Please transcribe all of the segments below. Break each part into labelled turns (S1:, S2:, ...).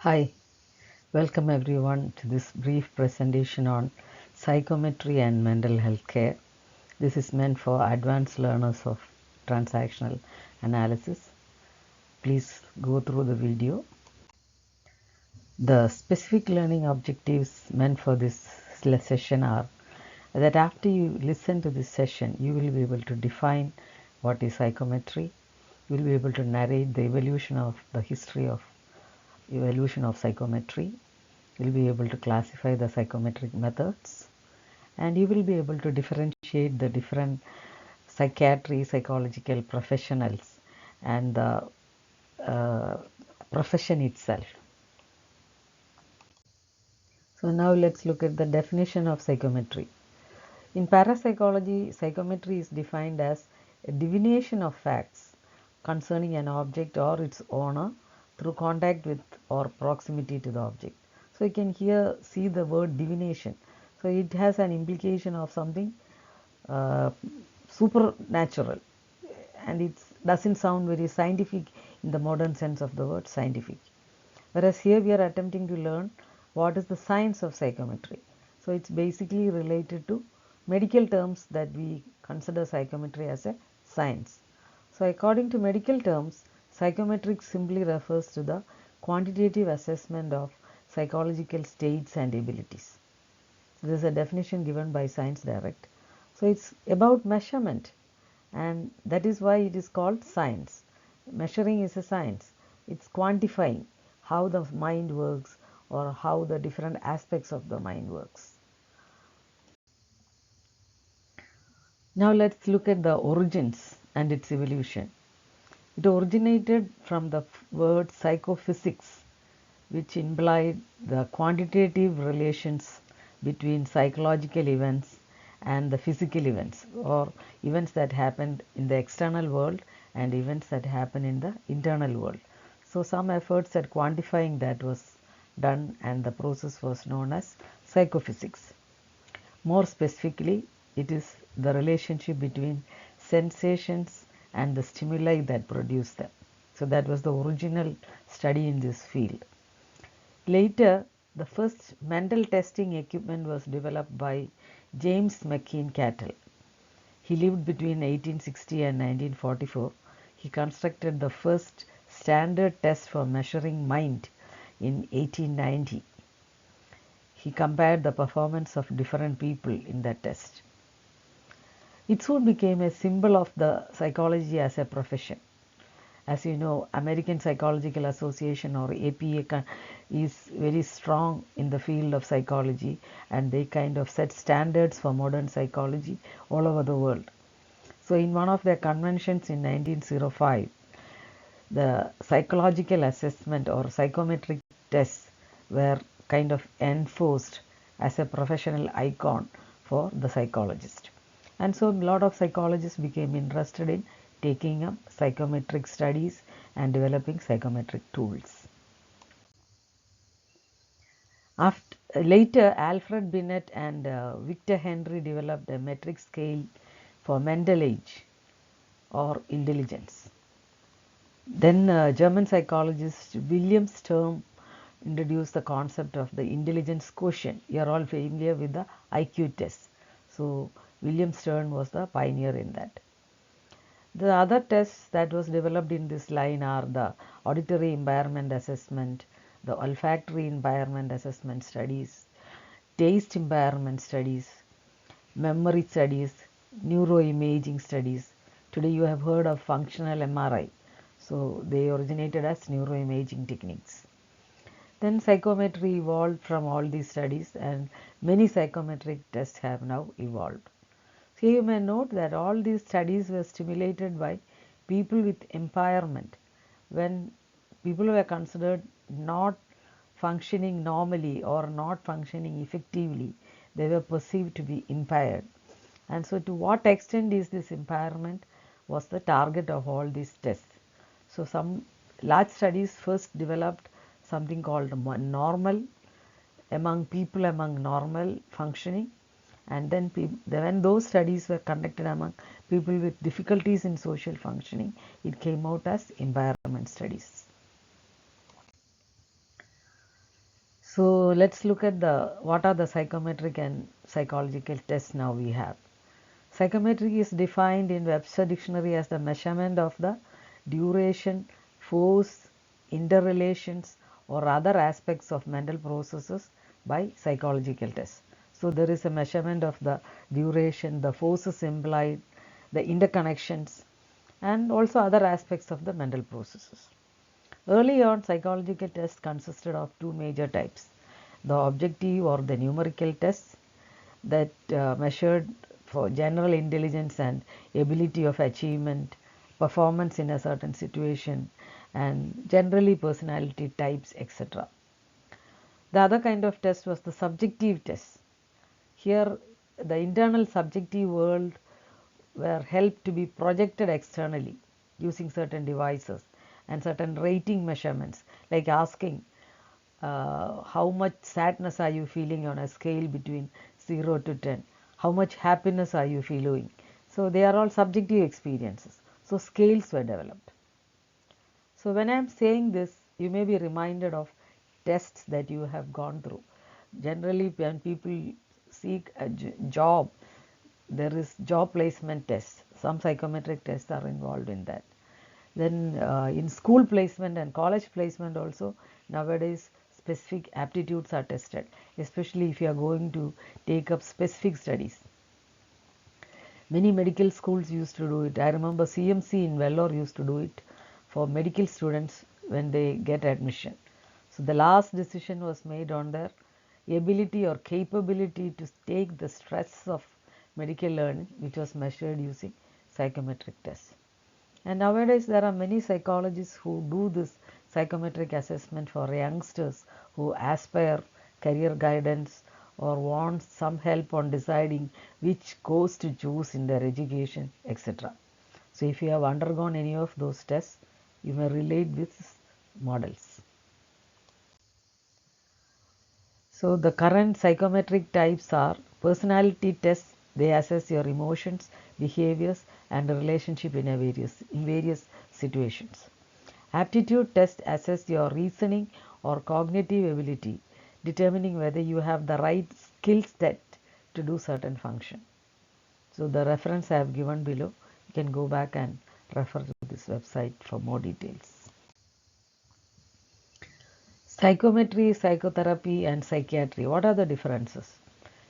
S1: Hi, welcome everyone to this brief presentation on psychometry and mental health care. This is meant for advanced learners of transactional analysis. Please go through the video. The specific learning objectives meant for this session are that after you listen to this session, you will be able to define what is psychometry. You will be able to narrate the evolution of the history of evolution of psychometry. You will be able to classify the psychometric methods, and you will be able to differentiate the different psychiatry, psychological professionals, and the profession itself. So now let's look at the definition of psychometry. In parapsychology, psychometry is defined as a divination of facts concerning an object or its owner through contact with or proximity to the object. So you can here see the word divination. So it has an implication of something uh, supernatural, and it doesn't sound very scientific in the modern sense of the word scientific. Whereas here we are attempting to learn what is the science of psychometry. So it's basically related to medical terms that we consider psychometry as a science. So according to medical terms, psychometrics simply refers to the quantitative assessment of psychological states and abilities. This is a definition given by Science Direct. So it's about measurement, and that is why it is called science. Measuring is a science. It's quantifying how the mind works or how the different aspects of the mind works. Now let's look at the origins and its evolution. It originated from the word psychophysics, which implied the quantitative relations between psychological events and the physical events, or events that happened in the external world and events that happen in the internal world. So some efforts at quantifying that was done, and the process was known as psychophysics. More specifically, it is the relationship between sensations and the stimuli that produce them. So that was the original study in this field. Later, the first mental testing equipment was developed by James McKean Cattell. He lived between 1860 and 1944. He constructed the first standard test for measuring mind in 1890. He compared the performance of different people in that test. It soon became a symbol of the psychology as a profession. As you know, American Psychological Association, or APA, is very strong in the field of psychology, and they kind of set standards for modern psychology all over the world. So in one of their conventions in 1905, the psychological assessment or psychometric tests were kind of enforced as a professional icon for the psychologist. And so a lot of psychologists became interested in taking up psychometric studies and developing psychometric tools. Later, Alfred Binet and Victor Henry developed a metric scale for mental age or intelligence. Then German psychologist William Sturm introduced the concept of the intelligence quotient. You are all familiar with the IQ test. So William Sturm was the pioneer in that. The other tests that was developed in this line are the auditory impairment assessment, the olfactory impairment assessment studies, taste impairment studies, memory studies, neuroimaging studies. Today you have heard of functional MRI. So they originated as neuroimaging techniques. Then psychometry evolved from all these studies, and many psychometric tests have now evolved. So you may note that all these studies were stimulated by people with impairment. When people were considered not functioning normally or not functioning effectively, they were perceived to be impaired. And so to what extent is this impairment was the target of all these tests. So some large studies first developed something called normal among people among normal functioning, and then when those studies were conducted among people with difficulties in social functioning, it came out as impairment studies. So let's look at what are the psychometric and psychological tests now we have. Psychometry is defined in Webster Dictionary as the measurement of the duration, force, interrelations or other aspects of mental processes by psychological tests. So there is a measurement of the duration, the forces implied, the interconnections and also other aspects of the mental processes. Early on, psychological tests consisted of two major types: the objective or the numerical tests that measured for general intelligence and ability of achievement, performance in a certain situation, and generally personality types, etc. The other kind of test was the subjective test. Here, the internal subjective world were helped to be projected externally using certain devices and certain rating measurements, like asking how much sadness are you feeling on a scale between 0 to 10, how much happiness are you feeling. So they are all subjective experiences. So scales were developed. So when I am saying this, you may be reminded of tests that you have gone through. Generally, when people seek a job, there is job placement tests. Some psychometric tests are involved in that. Then in school placement and college placement also, nowadays specific aptitudes are tested, especially if you are going to take up specific studies. Many medical schools used to do it. I remember CMC in Vellore used to do it for medical students when they get admission. So the last decision was made on their ability or capability to take the stress of medical learning, which was measured using psychometric tests. And nowadays there are many psychologists who do this psychometric assessment for youngsters who aspire career guidance or want some help on deciding which course to choose in their education, etc. So if you have undergone any of those tests, you may relate with models. So the current psychometric types are personality tests. They assess your emotions, behaviors and relationship in various situations. Aptitude test assess your reasoning or cognitive ability, determining whether you have the right skill set to do certain function. So the reference I have given below, you can go back and refer to this website for more details. Psychometry, psychotherapy and psychiatry. What are the differences?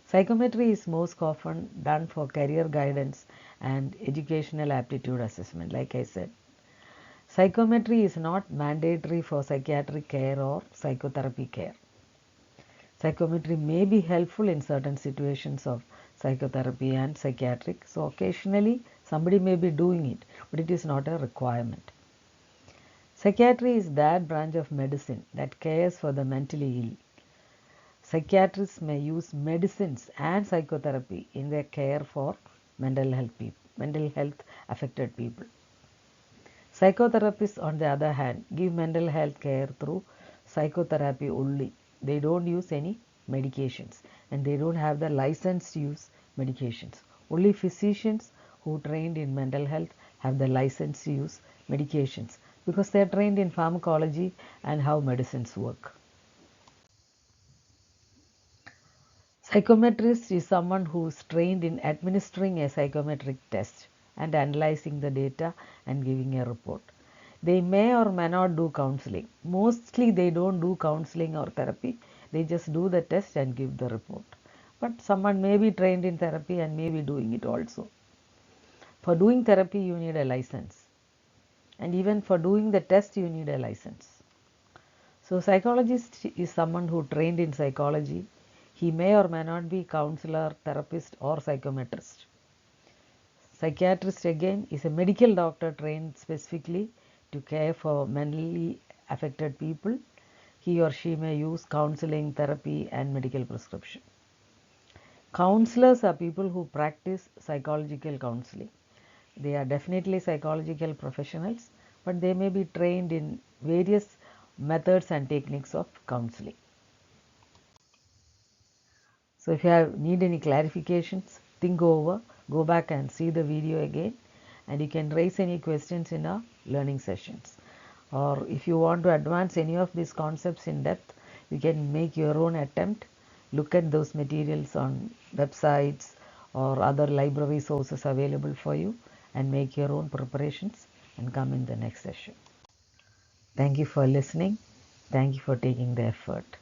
S1: Psychometry is most often done for career guidance and educational aptitude assessment, like I said. Psychometry is not mandatory for psychiatric care or psychotherapy care. Psychometry may be helpful in certain situations of psychotherapy and psychiatric. So occasionally somebody may be doing it, but it is not a requirement. Psychiatry is that branch of medicine that cares for the mentally ill. Psychiatrists may use medicines and psychotherapy in their care for mental health affected people. Psychotherapists, on the other hand, give mental health care through psychotherapy only. They don't use any medications and they don't have the license to use medications. Only physicians who trained in mental health have the license to use medications because they are trained in pharmacology and how medicines work. Psychometrist is someone who is trained in administering a psychometric test and analyzing the data and giving a report. They may or may not do counseling. Mostly they don't do counseling or therapy. They just do the test and give the report. But someone may be trained in therapy and may be doing it also. For doing therapy you need a license. And even for doing the test you need a license. So psychologist is someone who trained in psychology. He may or may not be counselor, therapist or psychometrist. Psychiatrist again is a medical doctor trained specifically to care for mentally affected people. He or she may use counseling, therapy and medical prescription. Counselors are people who practice psychological counseling. They are definitely psychological professionals, but they may be trained in various methods and techniques of counseling. So if you need any clarifications, think over, go back and see the video again, and you can raise any questions in our learning sessions. Or if you want to advance any of these concepts in depth, You can make your own attempt, look at those materials on websites or other library sources available for you, and make your own preparations and come in the next session. Thank you for listening. Thank you for taking the effort.